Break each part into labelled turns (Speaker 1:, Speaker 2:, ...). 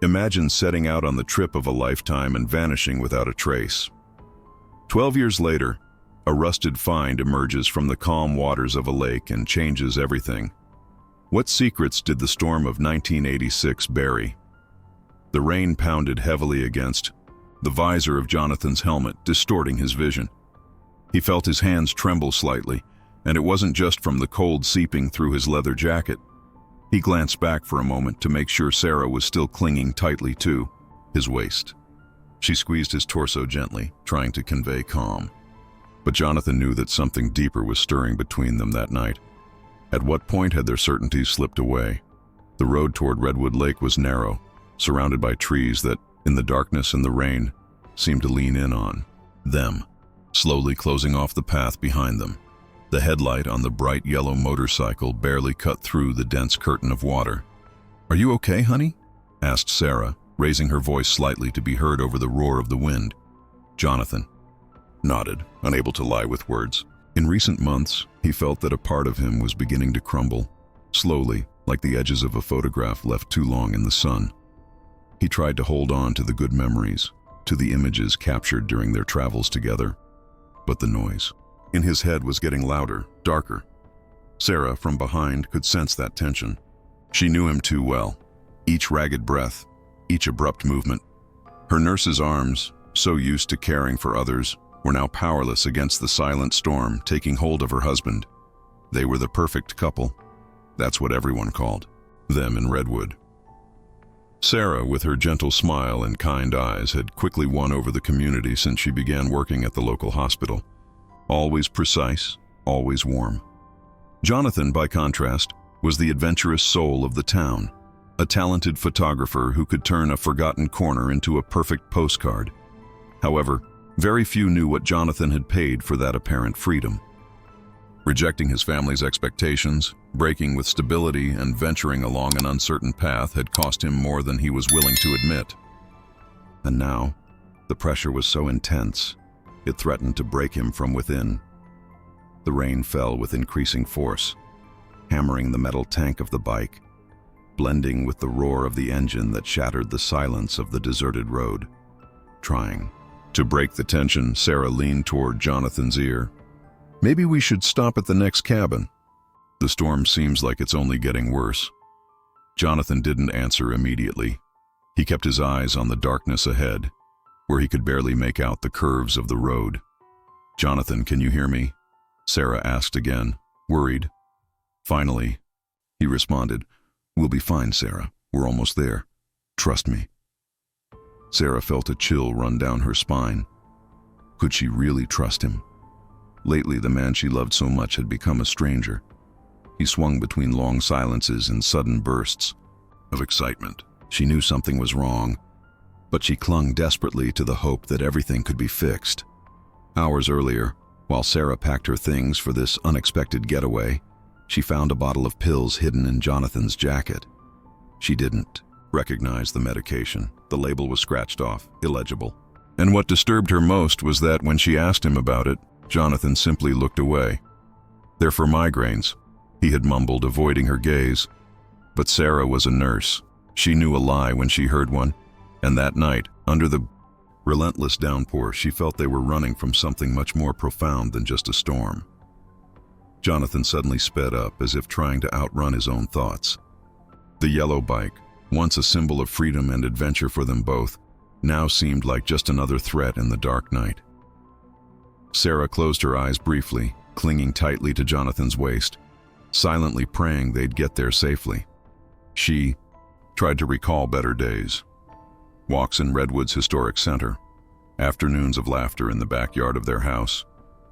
Speaker 1: Imagine setting out on the trip of a lifetime and vanishing without a trace. 12 years later, a rusted find emerges from the calm waters of a lake and changes everything. What secrets did the storm of 1986 bury? The rain pounded heavily against the visor of Jonathan's helmet, distorting his vision. He felt his hands tremble slightly, and it wasn't just from the cold seeping through his leather jacket. He glanced back for a moment to make sure Sarah was still clinging tightly to his waist. She squeezed his torso gently, trying to convey calm. But Jonathan knew that something deeper was stirring between them that night. At what point had their certainties slipped away? The road toward Redwood Lake was narrow, surrounded by trees that, in the darkness and the rain, seemed to lean in on them, slowly closing off the path behind them. The headlight on the bright yellow motorcycle barely cut through the dense curtain of water. "Are you okay, honey?" asked Sarah, raising her voice slightly to be heard over the roar of the wind. Jonathan nodded, unable to lie with words. In recent months, he felt that a part of him was beginning to crumble, slowly, like the edges of a photograph left too long in the sun. He tried to hold on to the good memories, to the images captured during their travels together. But the noise in his head was getting louder, darker. Sarah, from behind, could sense that tension. She knew him too well. Each ragged breath, each abrupt movement. Her nurse's arms, so used to caring for others, were now powerless against the silent storm taking hold of her husband. They were the perfect couple. That's what everyone called them in Redwood. Sarah, with her gentle smile and kind eyes, had quickly won over the community since she began working at the local hospital. Always precise, always warm. Jonathan, by contrast, was the adventurous soul of the town, a talented photographer who could turn a forgotten corner into a perfect postcard. However, very few knew what Jonathan had paid for that apparent freedom. Rejecting his family's expectations, breaking with stability, and venturing along an uncertain path had cost him more than he was willing to admit. And now, the pressure was so intense, it threatened to break him from within. The rain fell with increasing force, hammering the metal tank of the bike, blending with the roar of the engine that shattered the silence of the deserted road. Trying to break the tension, Sarah leaned toward Jonathan's ear. "Maybe we should stop at the next cabin. The storm seems like it's only getting worse." Jonathan didn't answer immediately. He kept his eyes on the darkness ahead, where he could barely make out the curves of the road. "Jonathan, can you hear me?" Sarah asked again, worried. Finally, he responded, "We'll be fine, Sarah. We're almost there. Trust me." Sarah felt a chill run down her spine. Could she really trust him? Lately, the man she loved so much had become a stranger. He swung between long silences and sudden bursts of excitement. She knew something was wrong, but she clung desperately to the hope that everything could be fixed. Hours earlier, while Sarah packed her things for this unexpected getaway, she found a bottle of pills hidden in Jonathan's jacket. She didn't recognize the medication. The label was scratched off, illegible. And what disturbed her most was that when she asked him about it, Jonathan simply looked away. "They're for migraines," he had mumbled, avoiding her gaze. But Sarah was a nurse. She knew a lie when she heard one. And that night, under the relentless downpour, she felt they were running from something much more profound than just a storm. Jonathan suddenly sped up, as if trying to outrun his own thoughts. The yellow bike, once a symbol of freedom and adventure for them both, now seemed like just another threat in the dark night. Sarah closed her eyes briefly, clinging tightly to Jonathan's waist, silently praying they'd get there safely. She tried to recall better days. Walks in Redwood's historic center, afternoons of laughter in the backyard of their house,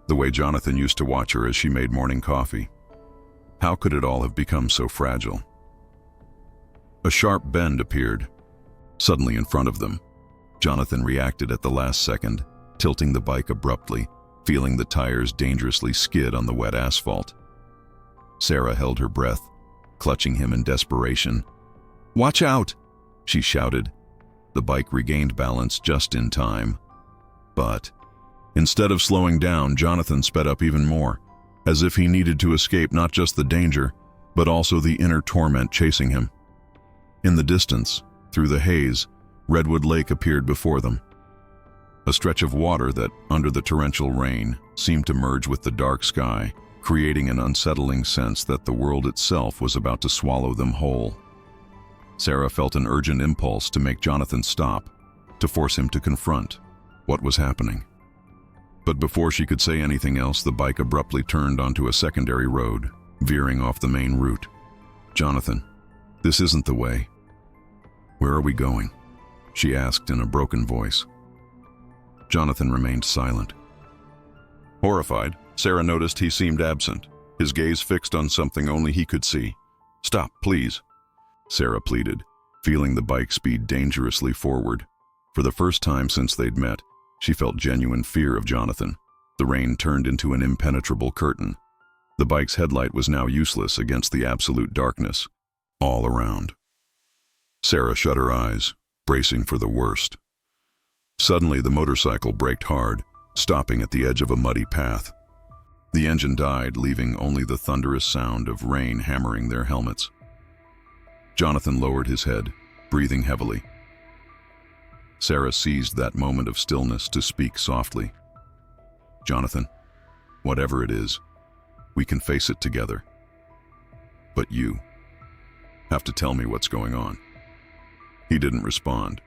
Speaker 1: the way Jonathan used to watch her as she made morning coffee. How could it all have become so fragile? A sharp bend appeared, suddenly in front of them. Jonathan reacted at the last second, tilting the bike abruptly, feeling the tires dangerously skid on the wet asphalt. Sarah held her breath, clutching him in desperation. "Watch out!" she shouted. The bike regained balance just in time. But instead of slowing down, Jonathan sped up even more, as if he needed to escape not just the danger, but also the inner torment chasing him. In the distance, Through the haze, Redwood Lake appeared before them. A stretch of water that, under the torrential rain, seemed to merge with the dark sky, creating an unsettling sense that the world itself was about to swallow them whole. Sarah felt an urgent impulse to make Jonathan stop, to force him to confront what was happening. But before she could say anything else, the bike abruptly turned onto a secondary road, veering off the main route. "Jonathan, this isn't the way." "Where are we going?" she asked in a broken voice. Jonathan remained silent. Horrified, Sarah noticed he seemed absent, his gaze fixed on something only he could see. "Stop, please," Sarah pleaded, feeling the bike speed dangerously forward. For the first time since they'd met, she felt genuine fear of Jonathan. The rain turned into an impenetrable curtain. The bike's headlight was now useless against the absolute darkness all around. Sarah shut her eyes, bracing for the worst. Suddenly, the motorcycle braked hard, stopping at the edge of a muddy path. The engine died, leaving only the thunderous sound of rain hammering their helmets. Jonathan lowered his head, breathing heavily. Sarah seized that moment of stillness to speak softly. "Jonathan, whatever it is, we can face it together. But you have to tell me what's going on." He didn't respond.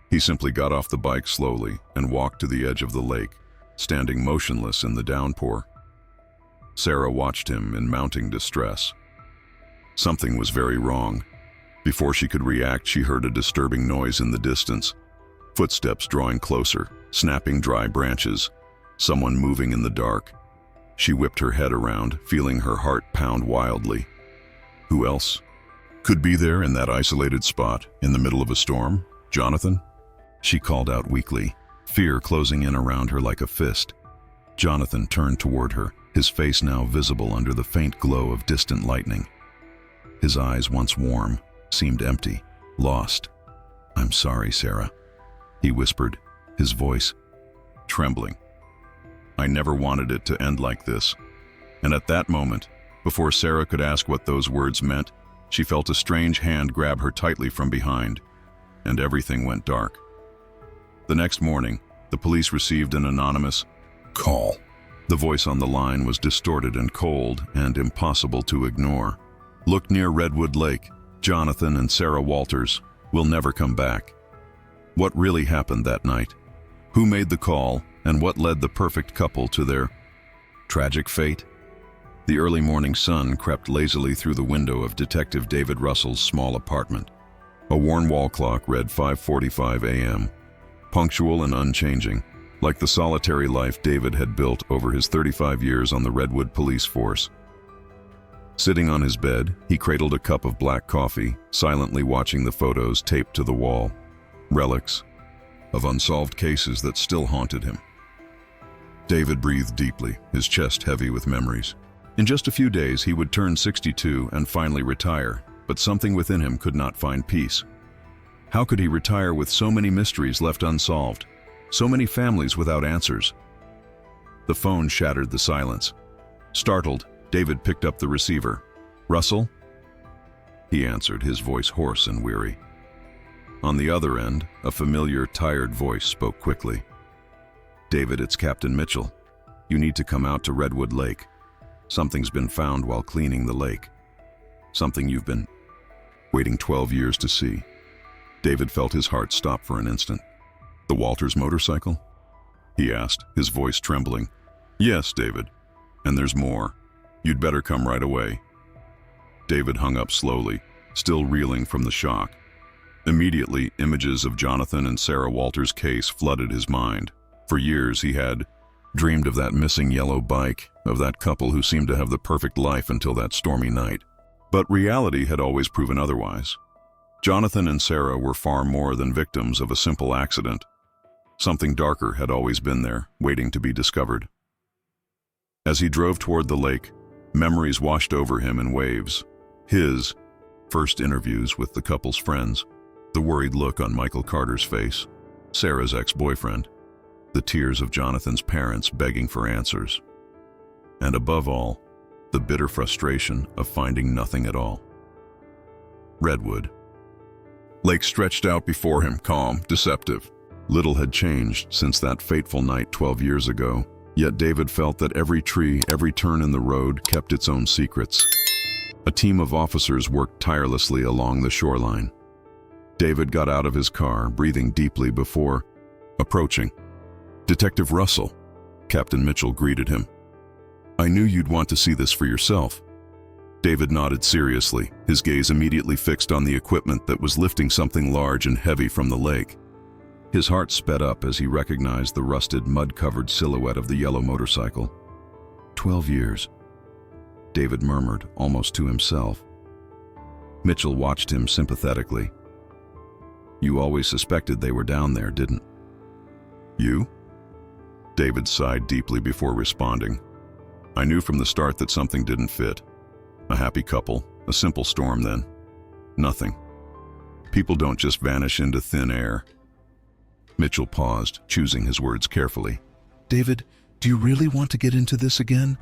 Speaker 1: He simply got off the bike slowly and walked to the edge of the lake, standing motionless in the downpour. Sarah watched him in mounting distress. Something was very wrong. Before she could react, she heard a disturbing noise in the distance. Footsteps drawing closer, snapping dry branches, someone moving in the dark. She whipped her head around, feeling her heart pound wildly. Who else could be there in that isolated spot, in the middle of a storm? "Jonathan?" She called out weakly, fear closing in around her like a fist. Jonathan turned toward her, his face now visible under the faint glow of distant lightning. His eyes, once warm, seemed empty, lost. "I'm sorry, Sarah," he whispered, his voice trembling. "I never wanted it to end like this." And at that moment, before Sarah could ask what those words meant, she felt a strange hand grab her tightly from behind, and everything went dark. The next morning, the police received an anonymous call. The voice on the line was distorted and cold and impossible to ignore. "Look near Redwood Lake. Jonathan and Sarah Walters will never come back." What really happened that night? Who made the call, and what led the perfect couple to their tragic fate? The early morning sun crept lazily through the window of Detective David Russell's small apartment. A worn wall clock read 5:45 a.m., punctual and unchanging, like the solitary life David had built over his 35 years on the Redwood police force. Sitting on his bed, he cradled a cup of black coffee, silently watching the photos taped to the wall, relics of unsolved cases that still haunted him. David breathed deeply, his chest heavy with memories. In just a few days, he would turn 62 and finally retire, but something within him could not find peace. How could he retire with so many mysteries left unsolved, so many families without answers? The phone shattered the silence. Startled, David picked up the receiver. "Russell?" He answered, his voice hoarse and weary. On the other end, a familiar, tired voice spoke quickly. "David, it's Captain Mitchell. You need to come out to Redwood Lake. Something's been found while cleaning the lake. Something you've been waiting 12 years to see." David felt his heart stop for an instant. "The Walters motorcycle?" he asked, his voice trembling. "Yes, David. And there's more. You'd better come right away." David hung up slowly, still reeling from the shock. Immediately, images of Jonathan and Sarah Walters' case flooded his mind. For years, he had dreamed of that missing yellow bike, of that couple who seemed to have the perfect life until that stormy night. But reality had always proven otherwise. Jonathan and Sarah were far more than victims of a simple accident. Something darker had always been there, waiting to be discovered. As he drove toward the lake, memories washed over him in waves. His first interviews with the couple's friends, the worried look on Michael Carter's face, Sarah's ex-boyfriend, the tears of Jonathan's parents begging for answers, and above all, the bitter frustration of finding nothing at all. Redwood Lake stretched out before him, calm, deceptive. Little had changed since that fateful night 12 years ago, yet David felt that every tree, every turn in the road kept its own secrets. A team of officers worked tirelessly along the shoreline. David got out of his car, breathing deeply before approaching. "Detective Russell," Captain Mitchell greeted him. "I knew you'd want to see this for yourself." David nodded seriously, his gaze immediately fixed on the equipment that was lifting something large and heavy from the lake. His heart sped up as he recognized the rusted, mud-covered silhouette of the yellow motorcycle. 12 years, David murmured, almost to himself. Mitchell watched him sympathetically. "You always suspected they were down there, didn't you?" David sighed deeply before responding. "I knew from the start that something didn't fit. A happy couple, a simple storm then. Nothing. People don't just vanish into thin air." Mitchell paused, choosing his words carefully. "David, do you really want to get into this again?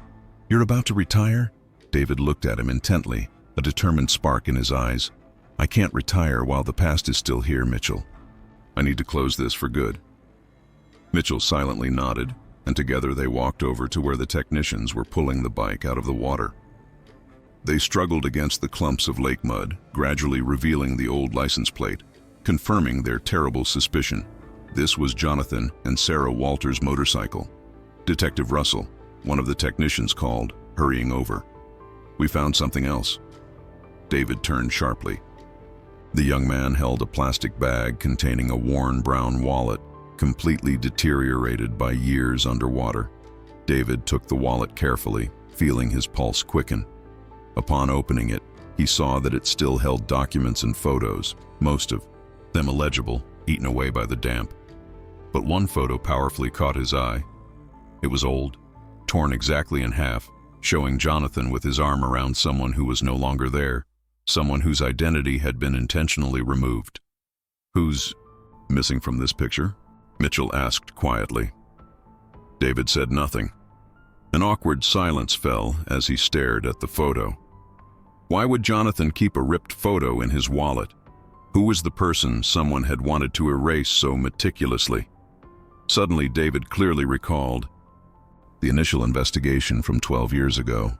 Speaker 1: You're about to retire?" David looked at him intently, a determined spark in his eyes. "I can't retire while the past is still here, Mitchell. I need to close this for good." Mitchell silently nodded, and together they walked over to where the technicians were pulling the bike out of the water. They struggled against the clumps of lake mud, gradually revealing the old license plate, confirming their terrible suspicion. This was Jonathan and Sarah Walters' motorcycle. Detective Russell, one of the technicians, called, hurrying over. "We found something else." David turned sharply. The young man held a plastic bag containing a worn brown wallet, completely deteriorated by years underwater. David took the wallet carefully, feeling his pulse quicken. Upon opening it, he saw that it still held documents and photos, most of them illegible, eaten away by the damp. But one photo powerfully caught his eye. It was old, torn exactly in half, showing Jonathan with his arm around someone who was no longer there, someone whose identity had been intentionally removed. "Who's missing from this picture?" Mitchell asked quietly. David said nothing. An awkward silence fell as he stared at the photo. Why would Jonathan keep a ripped photo in his wallet? Who was the person someone had wanted to erase so meticulously? Suddenly, David clearly recalled the initial investigation from 12 years ago,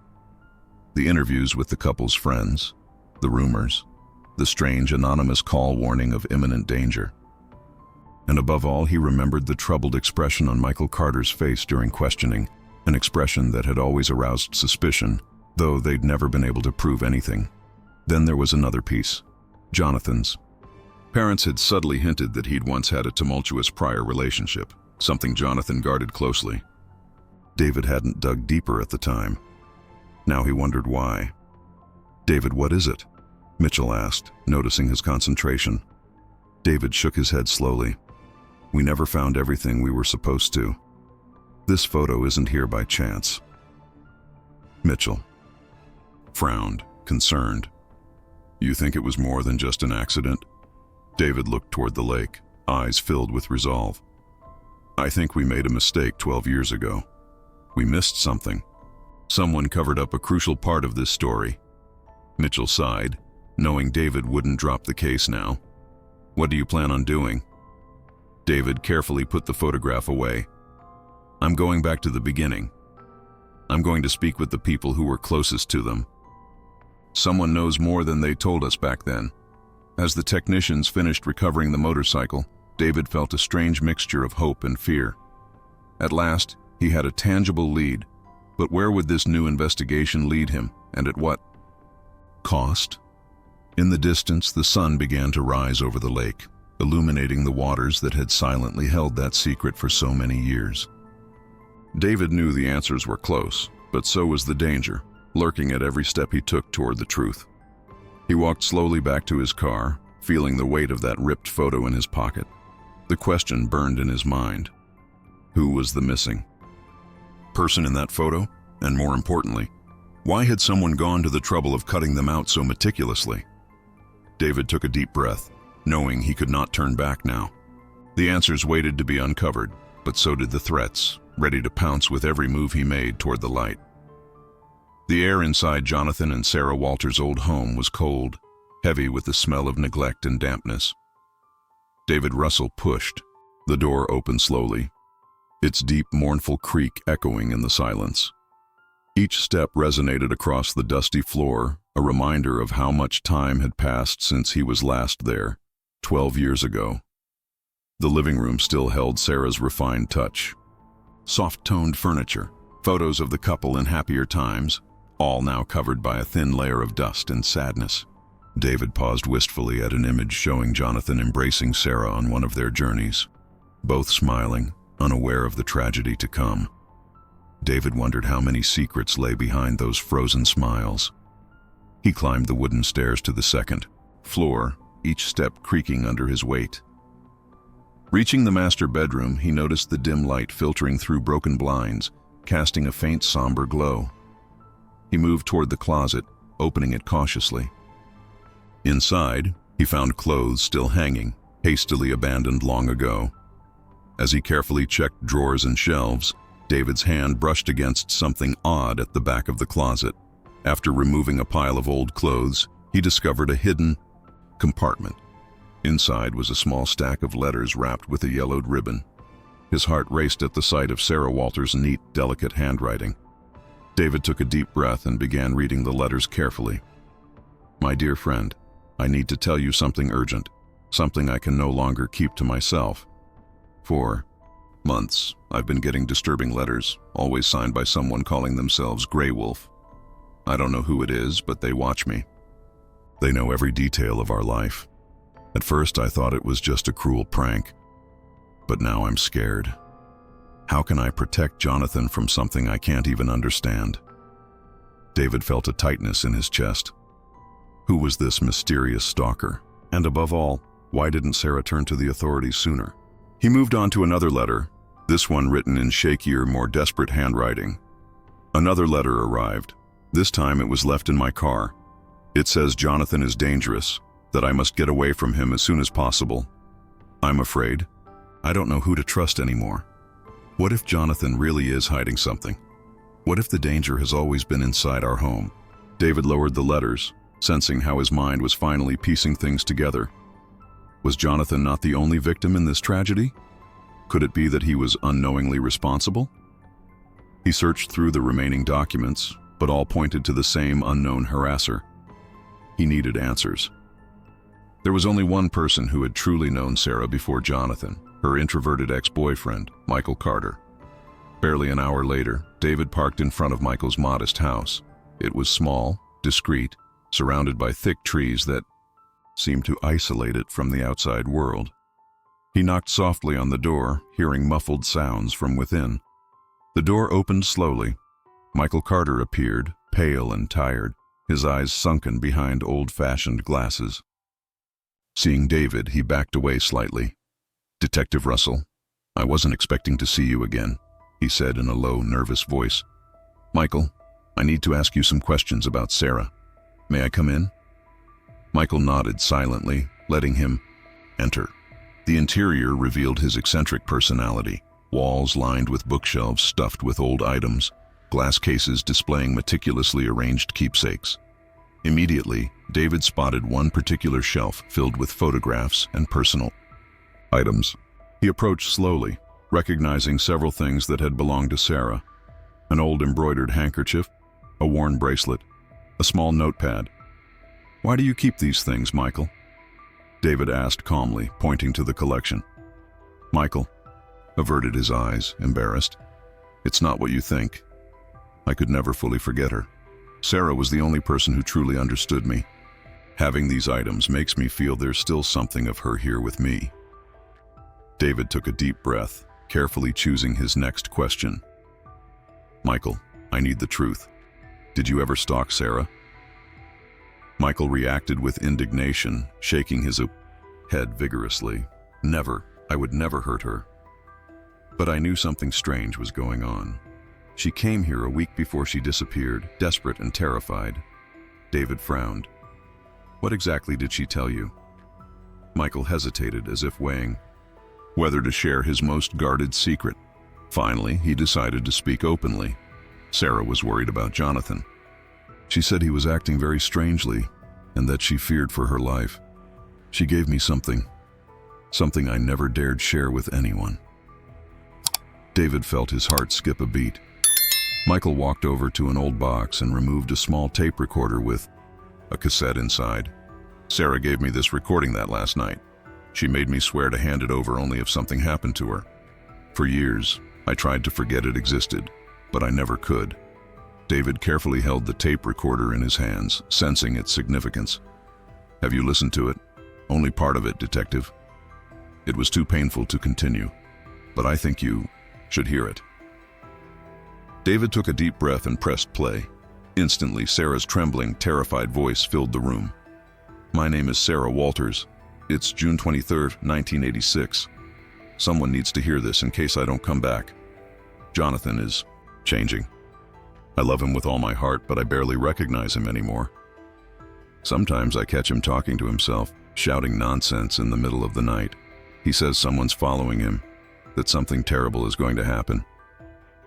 Speaker 1: the interviews with the couple's friends, the rumors, the strange anonymous call warning of imminent danger. And above all, he remembered the troubled expression on Michael Carter's face during questioning, an expression that had always aroused suspicion, though they'd never been able to prove anything. Then there was another piece, Jonathan's. Parents had subtly hinted that he'd once had a tumultuous prior relationship, something Jonathan guarded closely. David hadn't dug deeper at the time. Now he wondered why. "David, what is it?" Mitchell asked, noticing his concentration. David shook his head slowly. "We never found everything we were supposed to. This photo isn't here by chance." Mitchell frowned, concerned. "You think it was more than just an accident?" David looked toward the lake, eyes filled with resolve. "I think we made a mistake 12 years ago. We missed something. Someone covered up a crucial part of this story." Mitchell sighed, knowing David wouldn't drop the case now. "What do you plan on doing?" David carefully put the photograph away. "I'm going back to the beginning. I'm going to speak with the people who were closest to them. Someone knows more than they told us back then." As the technicians finished recovering the motorcycle, David felt a strange mixture of hope and fear. At last, he had a tangible lead, but where would this new investigation lead him, and at what cost? In the distance, the sun began to rise over the lake, illuminating the waters that had silently held that secret for so many years. David knew the answers were close, but so was the danger, lurking at every step he took toward the truth. He walked slowly back to his car, feeling the weight of that ripped photo in his pocket. The question burned in his mind. Who was the missing person in that photo? And more importantly, why had someone gone to the trouble of cutting them out so meticulously? David took a deep breath, knowing he could not turn back now. The answers waited to be uncovered, but so did the threats, ready to pounce with every move he made toward the light. The air inside Jonathan and Sarah Walters' old home was cold, heavy with the smell of neglect and dampness. David Russell pushed. The door opened slowly, its deep, mournful creak echoing in the silence. Each step resonated across the dusty floor, a reminder of how much time had passed since he was last there, 12 years ago. The living room still held Sarah's refined touch. Soft-toned furniture, photos of the couple in happier times, all now covered by a thin layer of dust and sadness. David paused wistfully at an image showing Jonathan embracing Sarah on one of their journeys, both smiling, unaware of the tragedy to come. David wondered how many secrets lay behind those frozen smiles. He climbed the wooden stairs to the second floor, each step creaking under his weight. Reaching the master bedroom, he noticed the dim light filtering through broken blinds, casting a faint somber glow. He moved toward the closet, opening it cautiously. Inside, he found clothes still hanging, hastily abandoned long ago. As he carefully checked drawers and shelves, David's hand brushed against something odd at the back of the closet. After removing a pile of old clothes, he discovered a hidden compartment. Inside was a small stack of letters wrapped with a yellowed ribbon. His heart raced at the sight of Sarah Walters' neat, delicate handwriting. David took a deep breath and began reading the letters carefully. "My dear friend, I need to tell you something urgent, something I can no longer keep to myself. For months, I've been getting disturbing letters, always signed by someone calling themselves Grey Wolf. I don't know who it is, but they watch me. They know every detail of our life. At first, I thought it was just a cruel prank, but now I'm scared. How can I protect Jonathan from something I can't even understand?" David felt a tightness in his chest. Who was this mysterious stalker? And above all, why didn't Sarah turn to the authorities sooner? He moved on to another letter, this one written in shakier, more desperate handwriting. Another letter arrived. This time it was left in my car. It says Jonathan is dangerous, that I must get away from him as soon as possible. I'm afraid. I don't know who to trust anymore. What if Jonathan really is hiding something? What if the danger has always been inside our home? David lowered the letters, sensing how his mind was finally piecing things together. Was Jonathan not the only victim in this tragedy? Could it be that he was unknowingly responsible? He searched through the remaining documents, but all pointed to the same unknown harasser. He needed answers. There was only one person who had truly known Sarah before Jonathan, her introverted ex-boyfriend, Michael Carter. Barely an hour later, David parked in front of Michael's modest house. It was small, discreet, surrounded by thick trees that seemed to isolate it from the outside world. He knocked softly on the door, hearing muffled sounds from within. The door opened slowly. Michael Carter appeared, pale and tired, his eyes sunken behind old-fashioned glasses. Seeing David, he backed away slightly. "Detective Russell, I wasn't expecting to see you again," he said in a low, nervous voice. "Michael, I need to ask you some questions about Sarah. May I come in?" Michael nodded silently, letting him enter. The interior revealed his eccentric personality, walls lined with bookshelves stuffed with old items, glass cases displaying meticulously arranged keepsakes. Immediately, David spotted one particular shelf filled with photographs and personal items. He approached slowly, recognizing several things that had belonged to Sarah: an old embroidered handkerchief, a worn bracelet, a small notepad. "Why do you keep these things, Michael?" David asked calmly, pointing to the collection. Michael averted his eyes, embarrassed. "It's not what you think. I could never fully forget her. Sarah was the only person who truly understood me. Having these items makes me feel there's still something of her here with me." David took a deep breath, carefully choosing his next question. "Michael, I need the truth. Did you ever stalk Sarah?" Michael reacted with indignation, shaking his head vigorously. "Never. I would never hurt her. But I knew something strange was going on. She came here a week before she disappeared, desperate and terrified." David frowned. "What exactly did she tell you?" Michael hesitated, as if weighing whether to share his most guarded secret. Finally, he decided to speak openly. Sarah was worried about Jonathan. "She said he was acting very strangely, and that she feared for her life. She gave me something I never dared share with anyone. David felt his heart skip a beat. Michael walked over to an old box and removed a small tape recorder with a cassette inside. Sarah gave me this recording that last night. She made me swear to hand it over only if something happened to her. For years, I tried to forget it existed, but I never could. David carefully held the tape recorder in his hands, sensing its significance. Have you listened to it? Only part of it, Detective. It was too painful to continue, but I think you should hear it. David took a deep breath and pressed play. Instantly, Sarah's trembling, terrified voice filled the room. My name is Sarah Walters. It's June 23rd, 1986. Someone needs to hear this in case I don't come back. Jonathan is changing. I love him with all my heart, but I barely recognize him anymore. Sometimes I catch him talking to himself, shouting nonsense in the middle of the night. He says someone's following him, that something terrible is going to happen.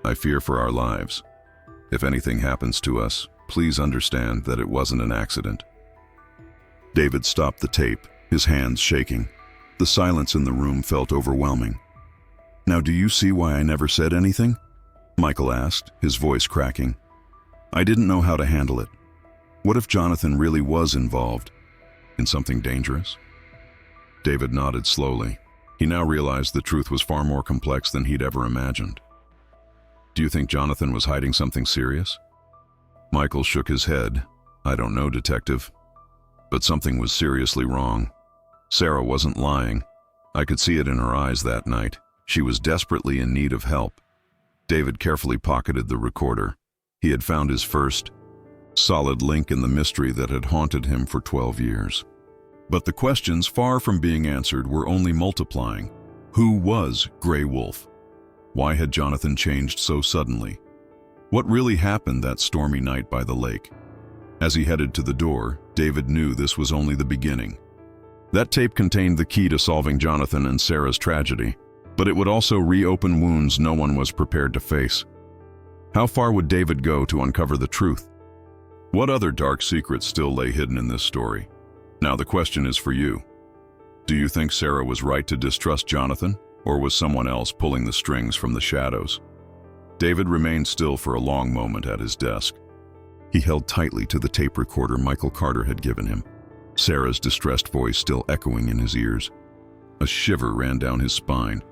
Speaker 1: I fear for our lives. If anything happens to us, please understand that it wasn't an accident. David stopped the tape, his hands shaking. The silence in the room felt overwhelming. Now, do you see why I never said anything? Michael asked, his voice cracking. I didn't know how to handle it. What if Jonathan really was involved in something dangerous? David nodded slowly. He now realized the truth was far more complex than he'd ever imagined. Do you think Jonathan was hiding something serious? Michael shook his head. I don't know, Detective. But something was seriously wrong. Sarah wasn't lying. I could see it in her eyes that night. She was desperately in need of help. David carefully pocketed the recorder. He had found his first solid link in the mystery that had haunted him for 12 years. But the questions, far from being answered, were only multiplying. Who was Grey Wolf? Why had Jonathan changed so suddenly? What really happened that stormy night by the lake? As he headed to the door, David knew this was only the beginning. That tape contained the key to solving Jonathan and Sarah's tragedy, but it would also reopen wounds no one was prepared to face. How far would David go to uncover the truth? What other dark secrets still lay hidden in this story? Now the question is for you. Do you think Sarah was right to distrust Jonathan, or was someone else pulling the strings from the shadows? David remained still for a long moment at his desk. He held tightly to the tape recorder Michael Carter had given him, Sarah's distressed voice still echoing in his ears. A shiver ran down his spine.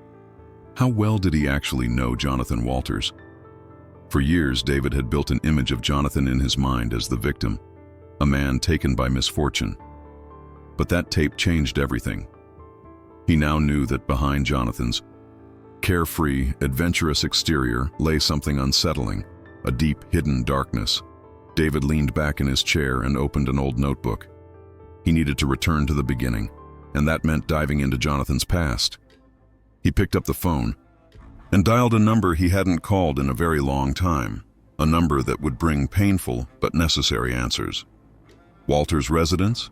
Speaker 1: How well did he actually know Jonathan Walters? For years, David had built an image of Jonathan in his mind as the victim, a man taken by misfortune. But that tape changed everything. He now knew that behind Jonathan's carefree, adventurous exterior lay something unsettling, a deep, hidden darkness. David leaned back in his chair and opened an old notebook. He needed to return to the beginning, and that meant diving into Jonathan's past. He picked up the phone and dialed a number he hadn't called in a very long time, a number that would bring painful but necessary answers. Walters' residence?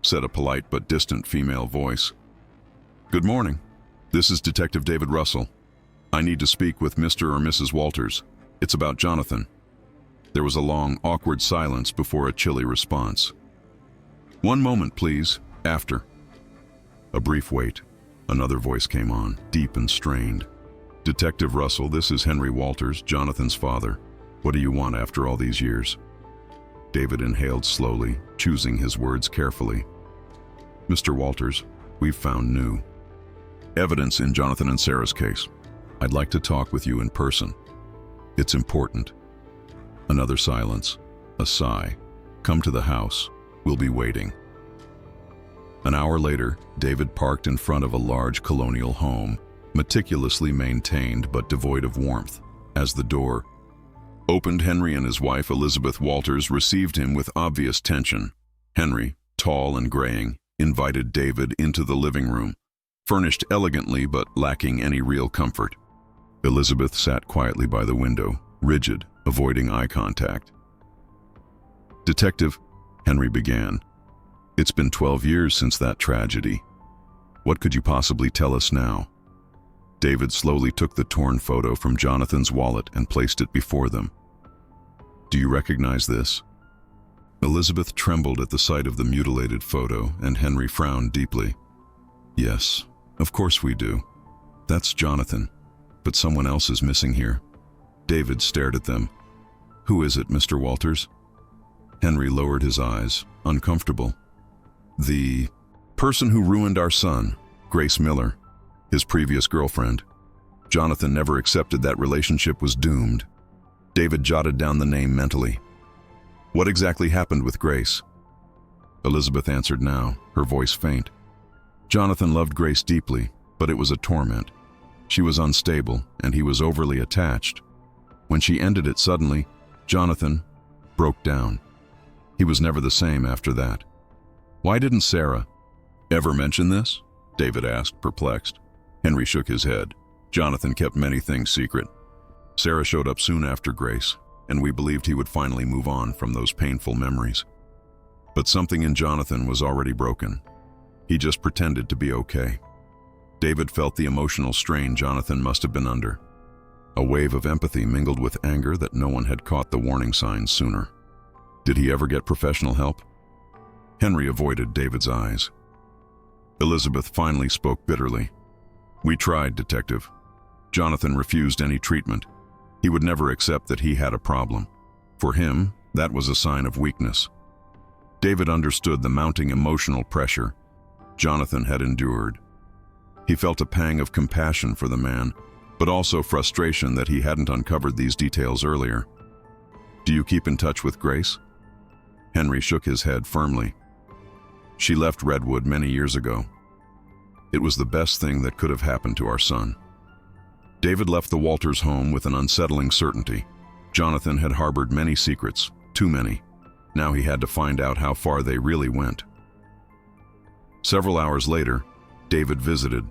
Speaker 1: Said a polite but distant female voice. Good morning. This is Detective David Russell. I need to speak with Mr. or Mrs. Walters. It's about Jonathan. There was a long, awkward silence before a chilly response. One moment, please. After. A brief wait. Another voice came on, deep and strained. Detective Russell, this is Henry Walters, Jonathan's father. What do you want after all these years? David inhaled slowly, choosing his words carefully. Mr. Walters, we've found new evidence in Jonathan and Sarah's case. I'd like to talk with you in person. It's important. Another silence, a sigh. Come to the house. We'll be waiting. An hour later, David parked in front of a large colonial home, meticulously maintained but devoid of warmth. As the door opened, Henry and his wife Elizabeth Walters received him with obvious tension. Henry, tall and graying, invited David into the living room, furnished elegantly but lacking any real comfort. Elizabeth sat quietly by the window, rigid, avoiding eye contact. Detective, Henry began. It's been 12 years since that tragedy. What could you possibly tell us now? David slowly took the torn photo from Jonathan's wallet and placed it before them. Do you recognize this? Elizabeth trembled at the sight of the mutilated photo, and Henry frowned deeply. Yes, of course we do. That's Jonathan, but someone else is missing here. David stared at them. Who is it, Mr. Walters? Henry lowered his eyes, uncomfortable. The person who ruined our son, Grace Miller, his previous girlfriend. Jonathan never accepted that relationship was doomed. David jotted down the name mentally. What exactly happened with Grace? Elizabeth answered now, her voice faint. Jonathan loved Grace deeply, but it was a torment. She was unstable, and he was overly attached. When she ended it suddenly, Jonathan broke down. He was never the same after that. Why didn't Sarah ever mention this? David asked, perplexed. Henry shook his head. Jonathan kept many things secret. Sarah showed up soon after Grace, and we believed he would finally move on from those painful memories. But something in Jonathan was already broken. He just pretended to be okay. David felt the emotional strain Jonathan must have been under. A wave of empathy mingled with anger that no one had caught the warning signs sooner. Did he ever get professional help? Henry avoided David's eyes. Elizabeth finally spoke bitterly. We tried, Detective. Jonathan refused any treatment. He would never accept that he had a problem. For him, that was a sign of weakness. David understood the mounting emotional pressure Jonathan had endured. He felt a pang of compassion for the man, but also frustration that he hadn't uncovered these details earlier. Do you keep in touch with Grace? Henry shook his head firmly. She left Redwood many years ago. It was the best thing that could have happened to our son. David left the Walters home with an unsettling certainty. Jonathan had harbored many secrets, too many. Now he had to find out how far they really went. Several hours later, David visited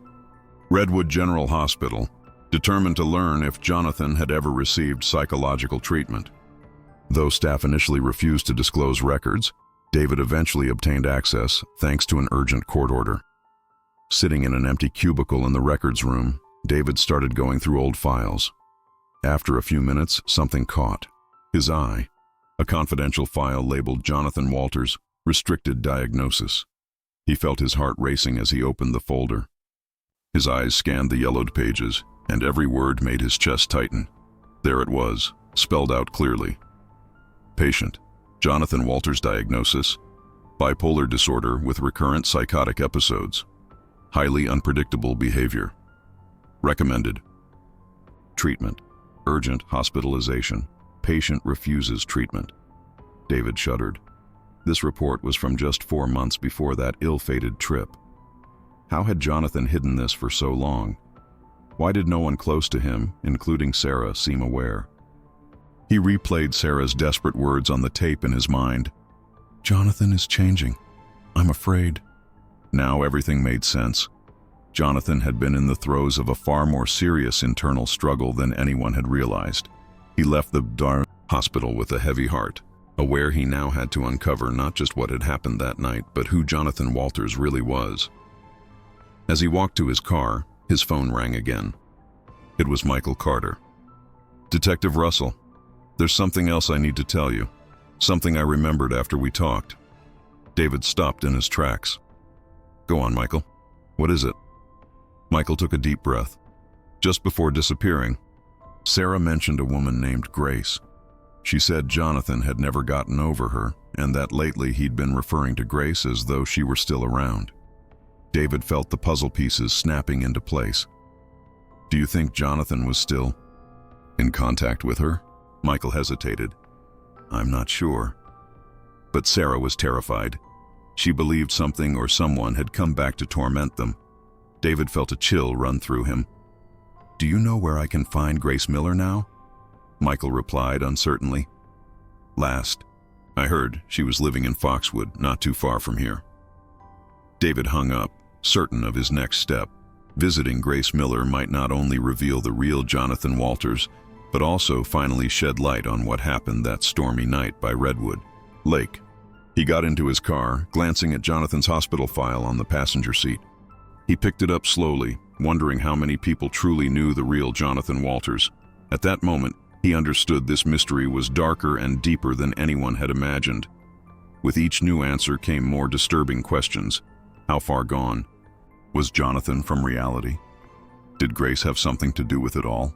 Speaker 1: Redwood General Hospital, determined to learn if Jonathan had ever received psychological treatment. Though staff initially refused to disclose records, David eventually obtained access thanks to an urgent court order. Sitting in an empty cubicle in the records room, David started going through old files. After a few minutes, something caught his eye. A confidential file labeled Jonathan Walters, Restricted Diagnosis. He felt his heart racing as he opened the folder. His eyes scanned the yellowed pages, and every word made his chest tighten. There it was, spelled out clearly. Patient, Jonathan Walters diagnosis, bipolar disorder with recurrent psychotic episodes, highly unpredictable behavior. Recommended. Treatment, urgent hospitalization, patient refuses treatment. David shuddered. This report was from just 4 months before that ill-fated trip. How had Jonathan hidden this for so long? Why did no one close to him, including Sarah, seem aware? He replayed Sarah's desperate words on the tape in his mind. Jonathan is changing. I'm afraid. Now everything made sense. Jonathan had been in the throes of a far more serious internal struggle than anyone had realized. He left the dark hospital with a heavy heart, aware he now had to uncover not just what had happened that night, but who Jonathan Walters really was. As he walked to his car, his phone rang again. It was Michael Carter. Detective Russell, there's something else I need to tell you. Something I remembered after we talked. David stopped in his tracks. Go on, Michael. What is it? Michael took a deep breath. Just before disappearing, Sarah mentioned a woman named Grace. She said Jonathan had never gotten over her, and that lately he'd been referring to Grace as though she were still around. David felt the puzzle pieces snapping into place. Do you think Jonathan was still in contact with her? Michael hesitated. I'm not sure. But Sarah was terrified. She believed something or someone had come back to torment them. David felt a chill run through him. Do you know where I can find Grace Miller now? Michael replied uncertainly. Last I heard, she was living in Foxwood, not too far from here. David hung up, certain of his next step. Visiting Grace Miller might not only reveal the real Jonathan Walters, but also finally shed light on what happened that stormy night by Redwood Lake. He got into his car, glancing at Jonathan's hospital file on the passenger seat. He picked it up slowly, wondering how many people truly knew the real Jonathan Walters. At that moment, he understood this mystery was darker and deeper than anyone had imagined. With each new answer came more disturbing questions. How far gone? Was Jonathan from reality? Did Grace have something to do with it all?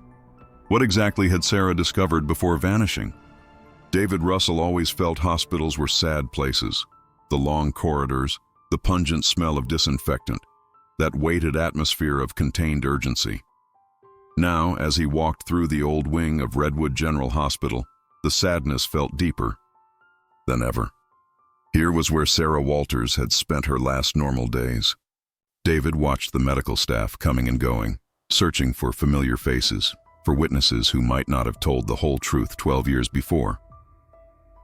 Speaker 1: What exactly had Sarah discovered before vanishing? David Russell always felt hospitals were sad places. The long corridors, the pungent smell of disinfectant, that weighted atmosphere of contained urgency. Now, as he walked through the old wing of Redwood General Hospital, the sadness felt deeper than ever. Here was where Sarah Walters had spent her last normal days. David watched the medical staff coming and going, searching for familiar faces, for witnesses who might not have told the whole truth 12 years before.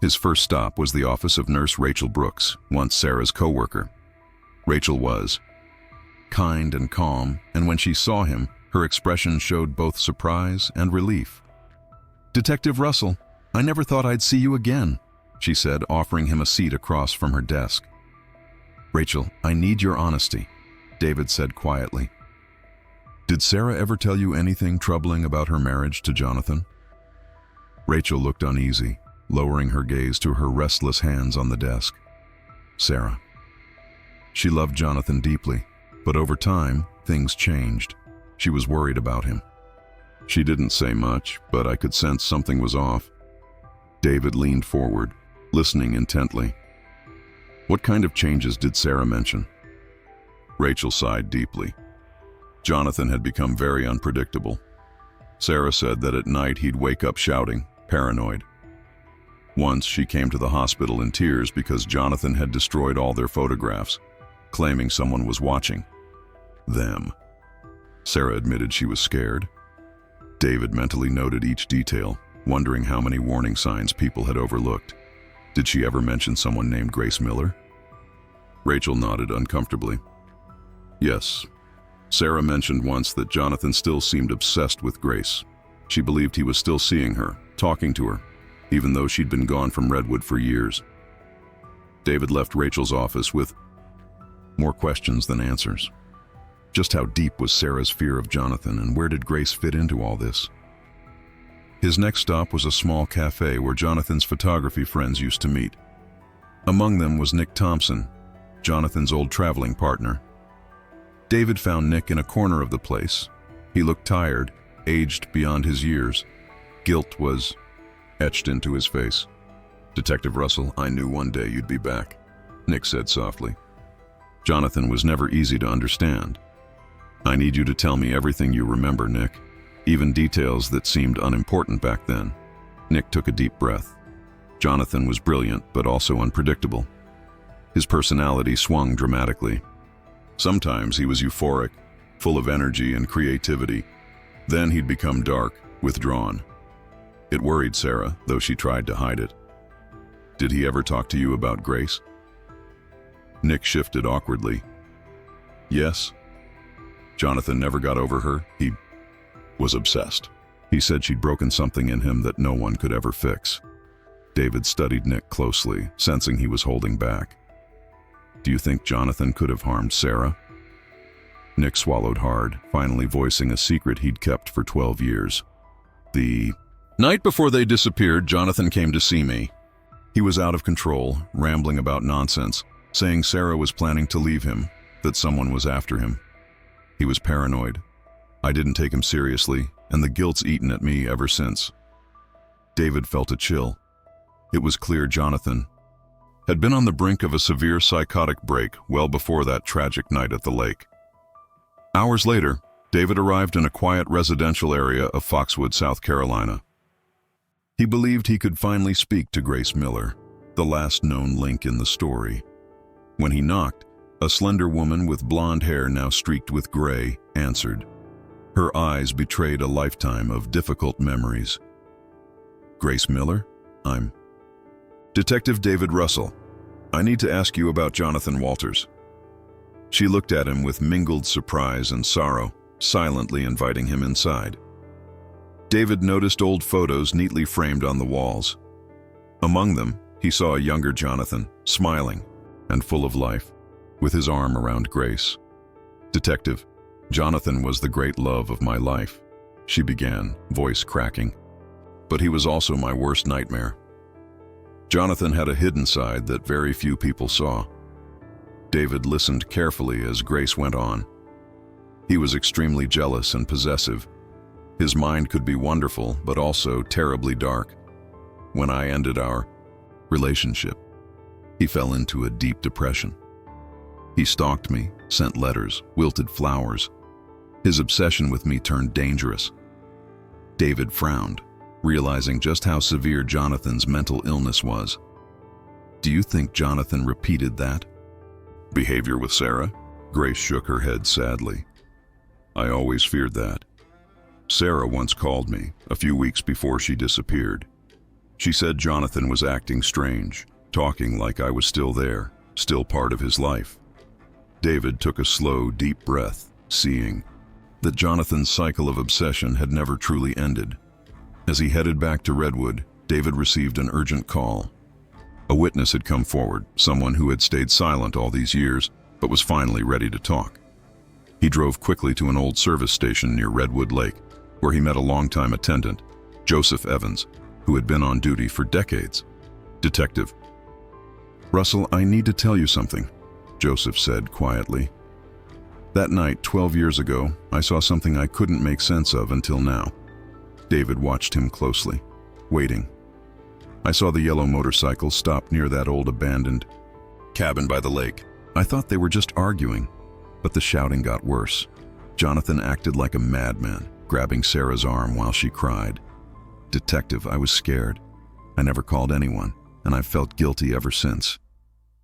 Speaker 1: His first stop was the office of Nurse Rachel Brooks, once Sarah's co-worker. Rachel was kind and calm, and when she saw him, her expression showed both surprise and relief. "Detective Russell, I never thought I'd see you again," she said, offering him a seat across from her desk. "Rachel, I need your honesty," David said quietly. "Did Sarah ever tell you anything troubling about her marriage to Jonathan?" Rachel looked uneasy, lowering her gaze to her restless hands on the desk. Sarah. She loved Jonathan deeply, but over time, things changed. She was worried about him. She didn't say much, but I could sense something was off. David leaned forward, listening intently. "What kind of changes did Sarah mention?" Rachel sighed deeply. Jonathan had become very unpredictable. Sarah said that at night he'd wake up shouting, paranoid. Once she came to the hospital in tears because Jonathan had destroyed all their photographs, claiming someone was watching them. Sarah admitted she was scared. David mentally noted each detail, wondering how many warning signs people had overlooked. Did she ever mention someone named Grace Miller? Rachel nodded uncomfortably. Yes. Sarah mentioned once that Jonathan still seemed obsessed with Grace. She believed he was still seeing her, talking to her, even though she'd been gone from Redwood for years. David left Rachel's office with more questions than answers. Just how deep was Sarah's fear of Jonathan, and where did Grace fit into all this? His next stop was a small cafe where Jonathan's photography friends used to meet. Among them was Nick Thompson, Jonathan's old traveling partner. David found Nick in a corner of the place. He looked tired, aged beyond his years. Guilt was etched into his face. "Detective Russell, I knew one day you'd be back," Nick said softly. Jonathan was never easy to understand. "I need you to tell me everything you remember, Nick, even details that seemed unimportant back then." Nick took a deep breath. Jonathan was brilliant, but also unpredictable. His personality swung dramatically. Sometimes he was euphoric, full of energy and creativity. Then he'd become dark, withdrawn. It worried Sarah, though she tried to hide it. "Did he ever talk to you about Grace?" Nick shifted awkwardly. "Yes. Jonathan never got over her. He was obsessed. He said she'd broken something in him that no one could ever fix." David studied Nick closely, sensing he was holding back. "Do you think Jonathan could have harmed Sarah?" Nick swallowed hard, finally voicing a secret he'd kept for 12 years. "The night before they disappeared, Jonathan came to see me. He was out of control, rambling about nonsense, saying Sarah was planning to leave him, that someone was after him. He was paranoid. I didn't take him seriously, and the guilt's eaten at me ever since." David felt a chill. It was clear Jonathan had been on the brink of a severe psychotic break well before that tragic night at the lake. Hours later, David arrived in a quiet residential area of Foxwood, South Carolina. He believed he could finally speak to Grace Miller, the last known link in the story. When he knocked, a slender woman with blonde hair now streaked with gray answered. Her eyes betrayed a lifetime of difficult memories. "Grace Miller? I'm Detective David Russell. I need to ask you about Jonathan Walters." She looked at him with mingled surprise and sorrow, silently inviting him inside. David noticed old photos neatly framed on the walls. Among them, he saw a younger Jonathan, smiling and full of life, with his arm around Grace. "Detective, Jonathan was the great love of my life," she began, voice cracking. "But he was also my worst nightmare." Jonathan had a hidden side that very few people saw. David listened carefully as Grace went on. He was extremely jealous and possessive. His mind could be wonderful, but also terribly dark. When I ended our relationship, he fell into a deep depression. He stalked me, sent letters, wilted flowers. His obsession with me turned dangerous. David frowned, realizing just how severe Jonathan's mental illness was. Do you think Jonathan repeated that behavior with Sarah? Grace shook her head sadly. I always feared that. Sarah once called me, a few weeks before she disappeared. She said Jonathan was acting strange, talking like I was still there, still part of his life. David took a slow, deep breath, seeing that Jonathan's cycle of obsession had never truly ended. As he headed back to Redwood, David received an urgent call. A witness had come forward, someone who had stayed silent all these years, but was finally ready to talk. He drove quickly to an old service station near Redwood Lake, where he met a longtime attendant, Joseph Evans, who had been on duty for decades. Detective Russell, I need to tell you something, Joseph said quietly. That night, 12 years ago, I saw something I couldn't make sense of until now. David watched him closely, waiting. I saw the yellow motorcycle stop near that old abandoned cabin by the lake. I thought they were just arguing, but the shouting got worse. Jonathan acted like a madman, grabbing Sarah's arm while she cried. Detective, I was scared. I never called anyone, and I've felt guilty ever since.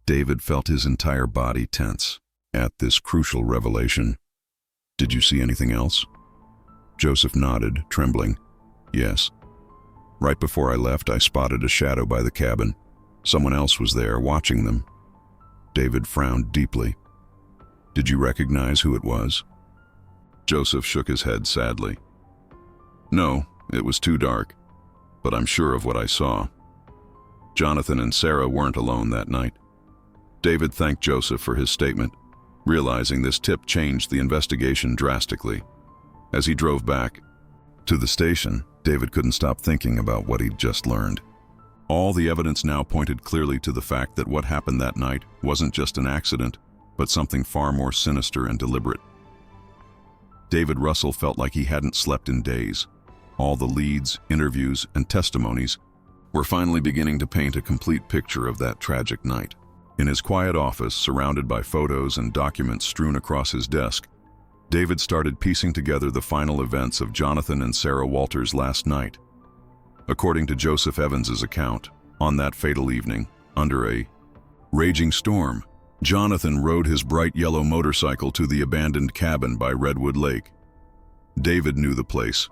Speaker 1: David felt his entire body tense at this crucial revelation. Did you see anything else? Joseph nodded, trembling. Yes. Right before I left, I spotted a shadow by the cabin. Someone else was there, watching them. David frowned deeply. Did you recognize who it was? Joseph shook his head sadly. No, it was too dark, but I'm sure of what I saw. Jonathan and Sarah weren't alone that night. David thanked Joseph for his statement, realizing this tip changed the investigation drastically. As he drove back to the station, David couldn't stop thinking about what he'd just learned. All the evidence now pointed clearly to the fact that what happened that night wasn't just an accident, but something far more sinister and deliberate. David Russell felt like he hadn't slept in days. All the leads, interviews, and testimonies were finally beginning to paint a complete picture of that tragic night. In his quiet office, surrounded by photos and documents strewn across his desk, David started piecing together the final events of Jonathan and Sarah Walters' last night. According to Joseph Evans's account, on that fatal evening, under a raging storm, Jonathan rode his bright yellow motorcycle to the abandoned cabin by Redwood Lake. David knew the place,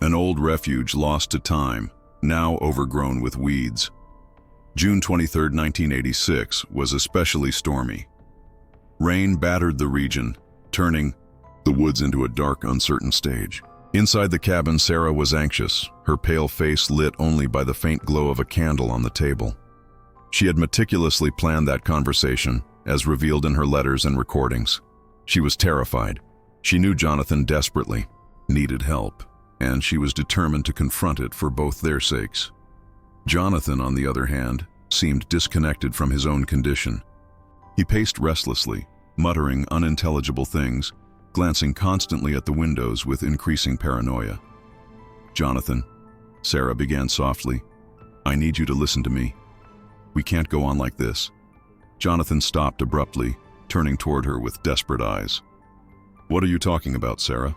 Speaker 1: an old refuge lost to time, now overgrown with weeds. June 23, 1986 was especially stormy. Rain battered the region, turning the woods into a dark, uncertain stage. Inside the cabin, Sarah was anxious, her pale face lit only by the faint glow of a candle on the table. She had meticulously planned that conversation, as revealed in her letters and recordings. She was terrified. She knew Jonathan desperately needed help, and she was determined to confront it for both their sakes. Jonathan, on the other hand, seemed disconnected from his own condition. He paced restlessly, muttering unintelligible things, glancing constantly at the windows with increasing paranoia. Jonathan, Sarah began softly, I need you to listen to me. We can't go on like this. Jonathan stopped abruptly, turning toward her with desperate eyes. What are you talking about, Sarah?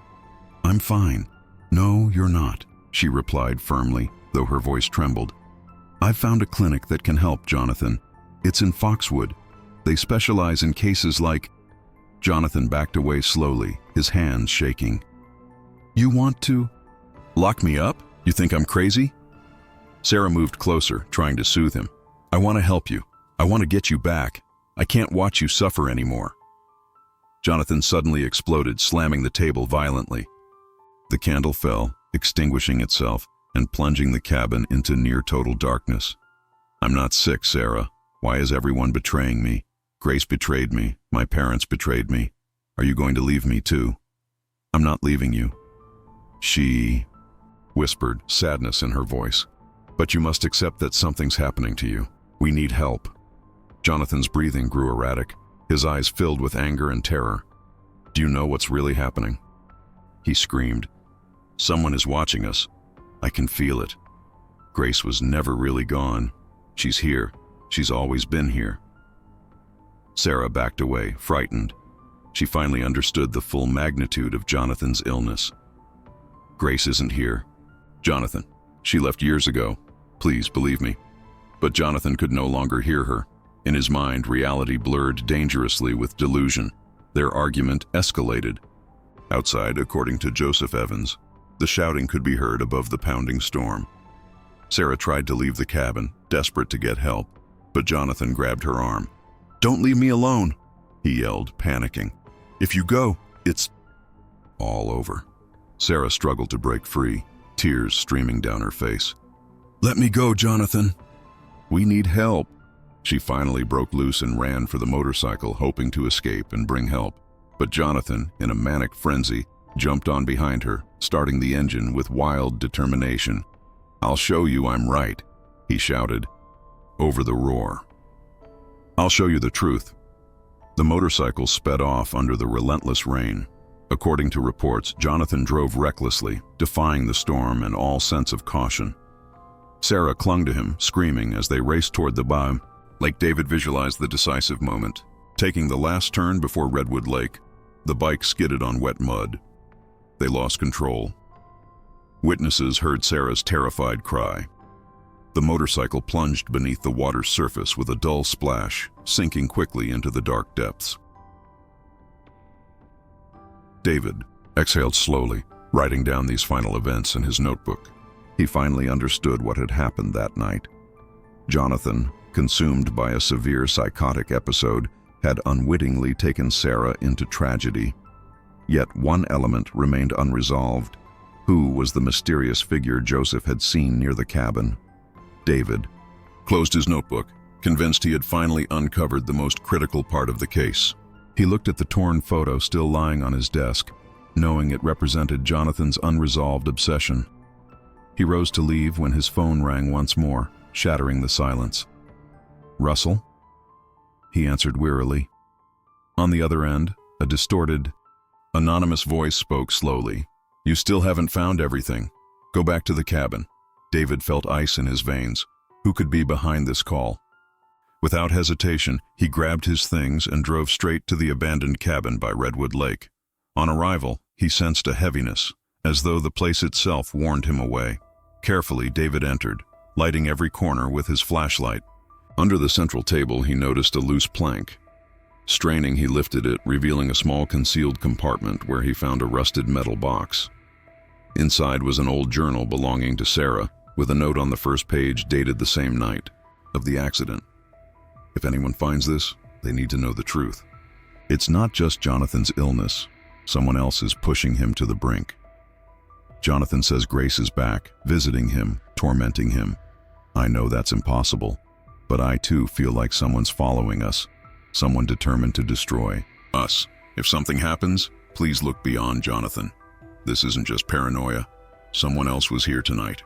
Speaker 1: I'm fine. No, you're not, she replied firmly, though her voice trembled. I've found a clinic that can help, Jonathan. It's in Foxwood. They specialize in cases like... Jonathan backed away slowly, his hands shaking. You want to lock me up? You think I'm crazy? Sarah moved closer, trying to soothe him. I want to help you. I want to get you back. I can't watch you suffer anymore. Jonathan suddenly exploded, slamming the table violently. The candle fell, extinguishing itself, and plunging the cabin into near-total darkness. I'm not sick, Sarah. Why is everyone betraying me? Grace betrayed me. My parents betrayed me. Are you going to leave me too? I'm not leaving you. She whispered, sadness in her voice. But you must accept that something's happening to you. We need help. Jonathan's breathing grew erratic, his eyes filled with anger and terror. Do you know what's really happening? He screamed. Someone is watching us. I can feel it. Grace was never really gone. She's here. She's always been here. Sarah backed away, frightened. She finally understood the full magnitude of Jonathan's illness. Grace isn't here. Jonathan, she left years ago. Please believe me. But Jonathan could no longer hear her. In his mind, reality blurred dangerously with delusion. Their argument escalated. Outside, according to Joseph Evans, the shouting could be heard above the pounding storm. Sarah tried to leave the cabin, desperate to get help, but Jonathan grabbed her arm. "Don't leave me alone," he yelled, panicking. "If you go, it's all over." Sarah struggled to break free, tears streaming down her face. "Let me go, Jonathan. We need help." She finally broke loose and ran for the motorcycle, hoping to escape and bring help. But Jonathan, in a manic frenzy, jumped on behind her, starting the engine with wild determination. "I'll show you I'm right," he shouted, over the roar. "I'll show you the truth." The motorcycle sped off under the relentless rain. According to reports, Jonathan drove recklessly, defying the storm and all sense of caution. Sarah clung to him, screaming as they raced toward the bomb. Like David visualized the decisive moment. Taking the last turn before Redwood Lake, the bike skidded on wet mud. They lost control. Witnesses heard Sarah's terrified cry. The motorcycle plunged beneath the water's surface with a dull splash, sinking quickly into the dark depths. David exhaled slowly, writing down these final events in his notebook. He finally understood what had happened that night. Jonathan, consumed by a severe psychotic episode, had unwittingly taken Sarah into tragedy. Yet one element remained unresolved. Who was the mysterious figure Joseph had seen near the cabin? David closed his notebook, convinced he had finally uncovered the most critical part of the case. He looked at the torn photo still lying on his desk, knowing it represented Jonathan's unresolved obsession. He rose to leave when his phone rang once more, shattering the silence. "Russell?" he answered wearily. On the other end, a distorted, anonymous voice spoke slowly. "You still haven't found everything. Go back to the cabin." David felt ice in his veins. Who could be behind this call? Without hesitation, he grabbed his things and drove straight to the abandoned cabin by Redwood Lake. On arrival, he sensed a heaviness, as though the place itself warned him away. Carefully, David entered, lighting every corner with his flashlight. Under the central table, he noticed a loose plank. Straining, he lifted it, revealing a small concealed compartment where he found a rusted metal box. Inside was an old journal belonging to Sarah, with a note on the first page dated the same night of the accident. If anyone finds this, they need to know the truth. It's not just Jonathan's illness. Someone else is pushing him to the brink. Jonathan says Grace is back, visiting him, tormenting him. I know that's impossible, but I too feel like someone's following us, someone determined to destroy us. If something happens, please look beyond Jonathan. This isn't just paranoia. Someone else was here tonight.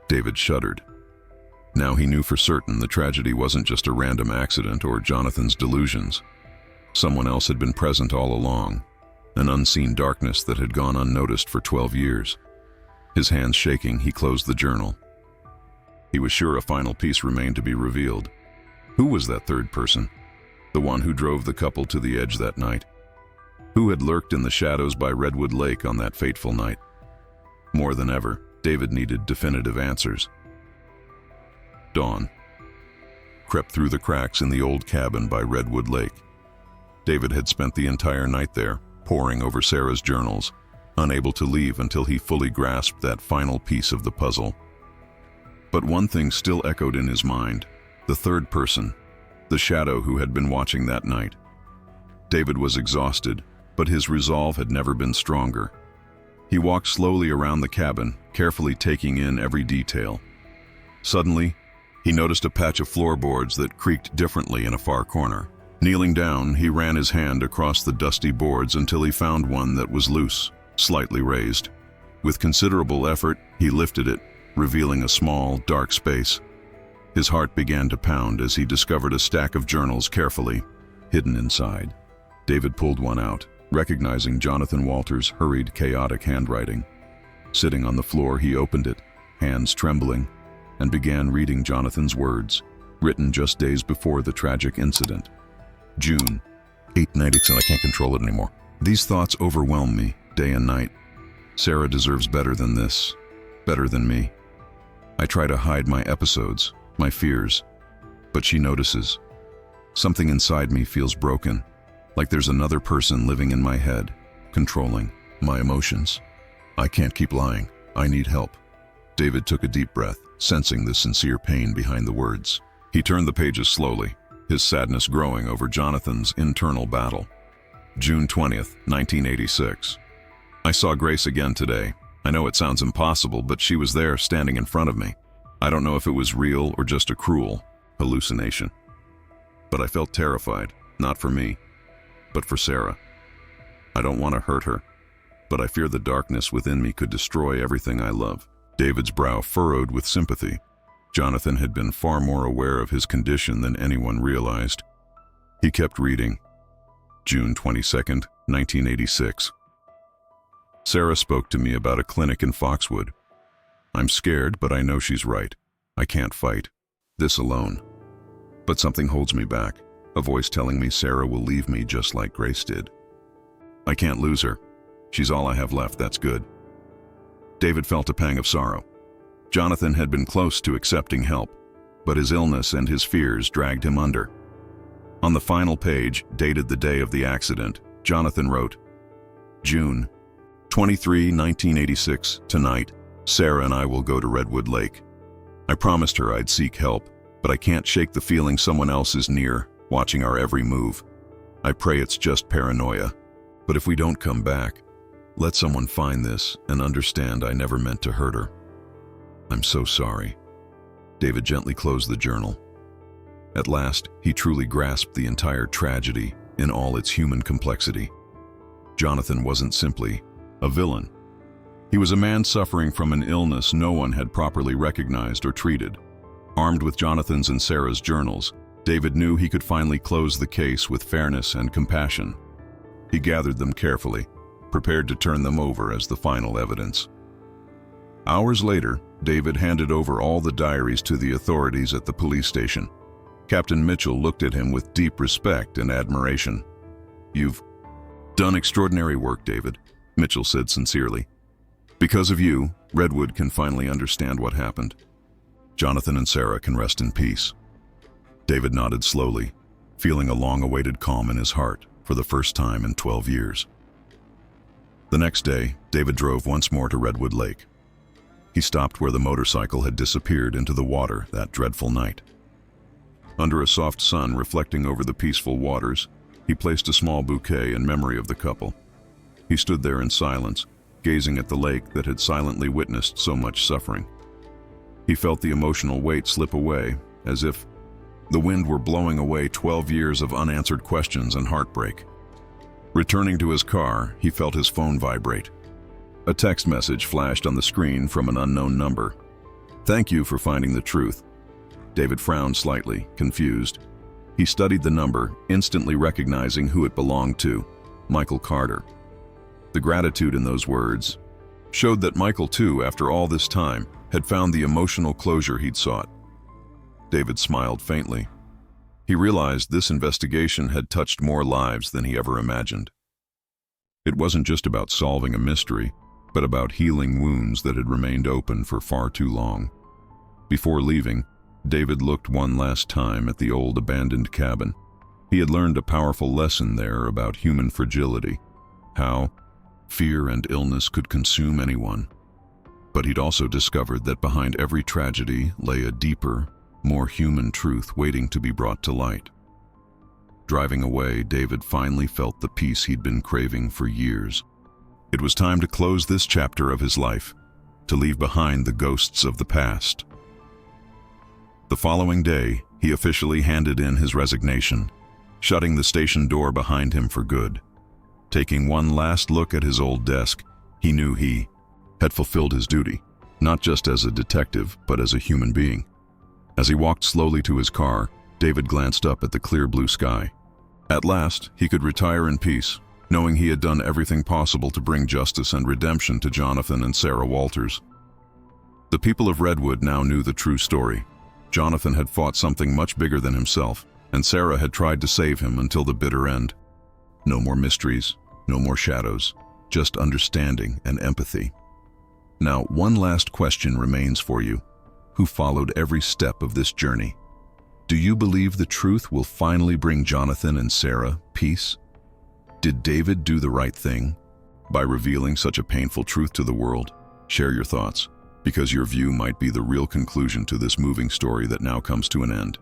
Speaker 1: David shuddered. Now he knew for certain the tragedy wasn't just a random accident or Jonathan's delusions. Someone else had been present all along, an unseen darkness that had gone unnoticed for 12 years. His hands shaking, he closed the journal. He was sure a final piece remained to be revealed. Who was that third person? The one who drove the couple to the edge that night? Who had lurked in the shadows by Redwood Lake on that fateful night? More than ever, David needed definitive answers. Dawn crept through the cracks in the old cabin by Redwood Lake. David had spent the entire night there, poring over Sarah's journals, unable to leave until he fully grasped that final piece of the puzzle. But one thing still echoed in his mind: the third person, the shadow who had been watching that night. David was exhausted, but his resolve had never been stronger. He walked slowly around the cabin, carefully taking in every detail. Suddenly, he noticed a patch of floorboards that creaked differently in a far corner. Kneeling down, he ran his hand across the dusty boards until he found one that was loose, slightly raised. With considerable effort, he lifted it, revealing a small, dark space. His heart began to pound as he discovered a stack of journals carefully hidden inside. David pulled one out, recognizing Jonathan Walters' hurried, chaotic handwriting. Sitting on the floor, he opened it, hands trembling, and began reading Jonathan's words, written just days before the tragic incident. June 8/96, and I can't control it anymore. These thoughts overwhelm me, day and night. Sarah deserves better than this, better than me. I try to hide my episodes, my fears, but she notices. Something inside me feels broken, like there's another person living in my head, controlling my emotions. I can't keep lying. I need help. David took a deep breath, sensing the sincere pain behind the words. He turned the pages slowly, his sadness growing over Jonathan's internal battle. June 20th, 1986. I saw Grace again today. I know it sounds impossible, but she was there standing in front of me. I don't know if it was real or just a cruel hallucination. But I felt terrified, not for me, but for Sarah. I don't want to hurt her, but I fear the darkness within me could destroy everything I love. David's brow furrowed with sympathy. Jonathan had been far more aware of his condition than anyone realized. He kept reading. June 22nd, 1986. Sarah spoke to me about a clinic in Foxwood. I'm scared, but I know she's right. I can't fight this alone. But something holds me back, a voice telling me Sarah will leave me just like Grace did. I can't lose her. She's all I have left, that's good. David felt a pang of sorrow. Jonathan had been close to accepting help, but his illness and his fears dragged him under. On the final page, dated the day of the accident, Jonathan wrote, June 23, 1986, tonight, Sarah and I will go to Redwood Lake. I promised her I'd seek help, but I can't shake the feeling someone else is near, watching our every move. I pray it's just paranoia, but if we don't come back, let someone find this and understand I never meant to hurt her. I'm so sorry. David gently closed the journal. At last, he truly grasped the entire tragedy in all its human complexity. Jonathan wasn't simply a villain. He was a man suffering from an illness no one had properly recognized or treated. Armed with Jonathan's and Sarah's journals, David knew he could finally close the case with fairness and compassion. He gathered them carefully, prepared to turn them over as the final evidence. Hours later, David handed over all the diaries to the authorities at the police station. Captain Mitchell looked at him with deep respect and admiration. You've done extraordinary work, David, Mitchell said sincerely. Because of you, Redwood can finally understand what happened. Jonathan and Sarah can rest in peace. David nodded slowly, feeling a long-awaited calm in his heart for the first time in 12 years. The next day, David drove once more to Redwood Lake. He stopped where the motorcycle had disappeared into the water that dreadful night. Under a soft sun reflecting over the peaceful waters, he placed a small bouquet in memory of the couple. He stood there in silence, gazing at the lake that had silently witnessed so much suffering. He felt the emotional weight slip away, as if the wind were blowing away 12 years of unanswered questions and heartbreak. Returning to his car, he felt his phone vibrate. A text message flashed on the screen from an unknown number. Thank you for finding the truth. David frowned slightly, confused. He studied the number, instantly recognizing who it belonged to, Michael Carter. The gratitude in those words showed that Michael, too, after all this time, had found the emotional closure he'd sought. David smiled faintly. He realized this investigation had touched more lives than he ever imagined. It wasn't just about solving a mystery, but about healing wounds that had remained open for far too long. Before leaving, David looked one last time at the old abandoned cabin. He had learned a powerful lesson there about human fragility, how fear and illness could consume anyone. But he'd also discovered that behind every tragedy lay a deeper, more human truth waiting to be brought to light. Driving away, David finally felt the peace he'd been craving for years. It was time to close this chapter of his life, to leave behind the ghosts of the past. The following day, he officially handed in his resignation, shutting the station door behind him for good. Taking one last look at his old desk, he knew he had fulfilled his duty, not just as a detective, but as a human being. As he walked slowly to his car, David glanced up at the clear blue sky. At last, he could retire in peace, knowing he had done everything possible to bring justice and redemption to Jonathan and Sarah Walters. The people of Redwood now knew the true story. Jonathan had fought something much bigger than himself, and Sarah had tried to save him until the bitter end. No more mysteries, no more shadows, just understanding and empathy. Now, one last question remains for you. Who followed every step of this journey? Do you believe the truth will finally bring Jonathan and Sarah peace? Did David do the right thing by revealing such a painful truth to the world? Share your thoughts, because your view might be the real conclusion to this moving story that now comes to an end.